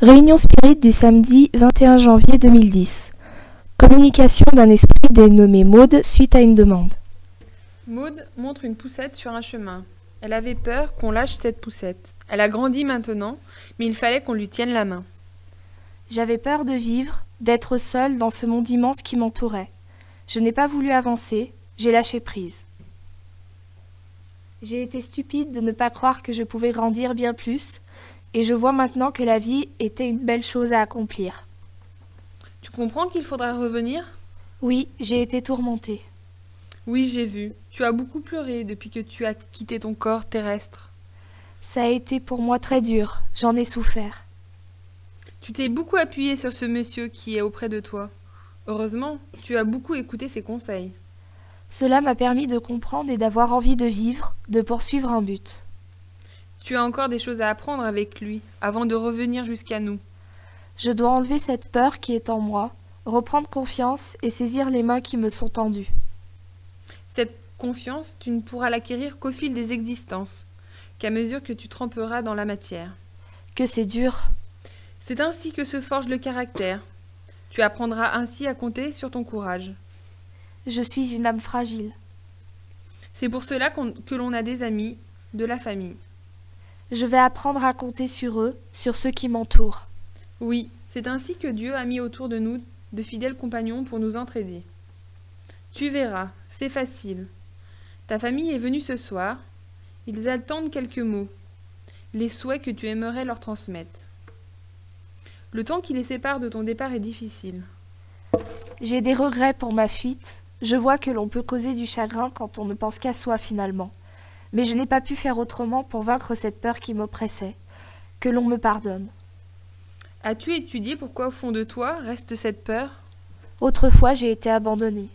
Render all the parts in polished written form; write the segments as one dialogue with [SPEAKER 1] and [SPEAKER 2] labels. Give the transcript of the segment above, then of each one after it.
[SPEAKER 1] Réunion Spirit du samedi 21 janvier 2010. Communication d'un esprit dénommé Maud suite à une demande.
[SPEAKER 2] Maud montre une poussette sur un chemin. Elle avait peur qu'on lâche cette poussette. Elle a grandi maintenant, mais il fallait qu'on lui tienne la main.
[SPEAKER 1] J'avais peur de vivre, d'être seule dans ce monde immense qui m'entourait. Je n'ai pas voulu avancer, j'ai lâché prise. J'ai été stupide de ne pas croire que je pouvais grandir bien plus, et je vois maintenant que la vie était une belle chose à accomplir.
[SPEAKER 2] Tu comprends qu'il faudra revenir ?
[SPEAKER 1] Oui, j'ai été tourmentée.
[SPEAKER 2] Oui, j'ai vu. Tu as beaucoup pleuré depuis que tu as quitté ton corps terrestre.
[SPEAKER 1] Ça a été pour moi très dur, j'en ai souffert.
[SPEAKER 2] Tu t'es beaucoup appuyé sur ce monsieur qui est auprès de toi. Heureusement, tu as beaucoup écouté ses conseils.
[SPEAKER 1] Cela m'a permis de comprendre et d'avoir envie de vivre, de poursuivre un but.
[SPEAKER 2] Tu as encore des choses à apprendre avec lui, avant de revenir jusqu'à nous.
[SPEAKER 1] Je dois enlever cette peur qui est en moi, reprendre confiance et saisir les mains qui me sont tendues.
[SPEAKER 2] Cette confiance, tu ne pourras l'acquérir qu'au fil des existences, qu'à mesure que tu tremperas dans la matière.
[SPEAKER 1] Que c'est dur.
[SPEAKER 2] C'est ainsi que se forge le caractère. Tu apprendras ainsi à compter sur ton courage.
[SPEAKER 1] Je suis une âme fragile.
[SPEAKER 2] C'est pour cela que l'on a des amis, de la famille.
[SPEAKER 1] Je vais apprendre à compter sur eux, sur ceux qui m'entourent.
[SPEAKER 2] Oui, c'est ainsi que Dieu a mis autour de nous de fidèles compagnons pour nous entraider. Tu verras, c'est facile. Ta famille est venue ce soir. Ils attendent quelques mots, les souhaits que tu aimerais leur transmettre. Le temps qui les sépare de ton départ est difficile.
[SPEAKER 1] J'ai des regrets pour ma fuite. Je vois que l'on peut causer du chagrin quand on ne pense qu'à soi finalement. Mais je n'ai pas pu faire autrement pour vaincre cette peur qui m'oppressait. Que l'on me pardonne.
[SPEAKER 2] As-tu étudié pourquoi au fond de toi reste cette peur ?
[SPEAKER 1] Autrefois, j'ai été abandonnée.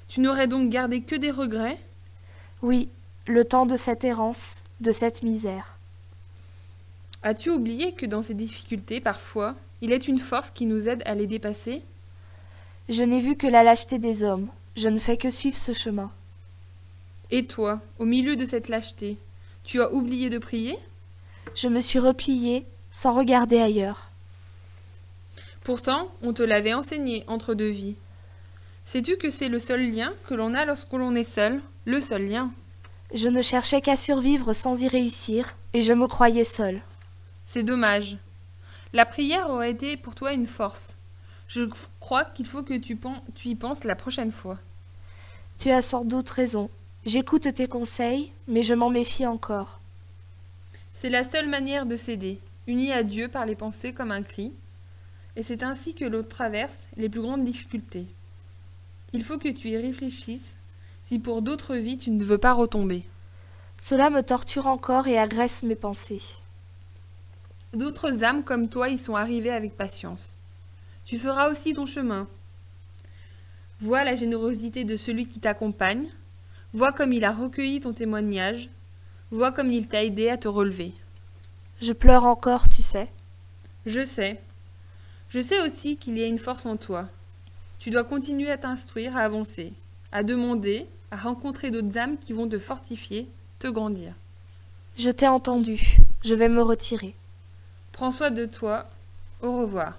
[SPEAKER 2] Tu n'aurais donc gardé que des regrets ?
[SPEAKER 1] Oui, le temps de cette errance, de cette misère.
[SPEAKER 2] As-tu oublié que dans ces difficultés, parfois, il est une force qui nous aide à les dépasser ?
[SPEAKER 1] Je n'ai vu que la lâcheté des hommes. Je ne fais que suivre ce chemin.
[SPEAKER 2] Et toi, au milieu de cette lâcheté, tu as oublié de prier ?
[SPEAKER 1] Je me suis repliée, sans regarder ailleurs.
[SPEAKER 2] Pourtant, on te l'avait enseigné entre deux vies. Sais-tu que c'est le seul lien que l'on a lorsque l'on est seul, le seul lien ?
[SPEAKER 1] Je ne cherchais qu'à survivre sans y réussir, et je me croyais seule.
[SPEAKER 2] C'est dommage. La prière aurait été pour toi une force. Je crois qu'il faut que tu y penses la prochaine fois.
[SPEAKER 1] Tu as sans doute raison. J'écoute tes conseils, mais je m'en méfie encore.
[SPEAKER 2] C'est la seule manière de s'aider, unis à Dieu par les pensées comme un cri, et c'est ainsi que l'on traverse les plus grandes difficultés. Il faut que tu y réfléchisses si pour d'autres vies tu ne veux pas retomber.
[SPEAKER 1] Cela me torture encore et agresse mes pensées.
[SPEAKER 2] D'autres âmes comme toi y sont arrivées avec patience. Tu feras aussi ton chemin. Vois la générosité de celui qui t'accompagne. Vois comme il a recueilli ton témoignage. Vois comme il t'a aidé à te relever.
[SPEAKER 1] Je pleure encore, tu sais.
[SPEAKER 2] Je sais. Je sais aussi qu'il y a une force en toi. Tu dois continuer à t'instruire, à avancer, à demander, à rencontrer d'autres âmes qui vont te fortifier, te grandir.
[SPEAKER 1] Je t'ai entendu. Je vais me retirer.
[SPEAKER 2] Prends soin de toi. Au revoir.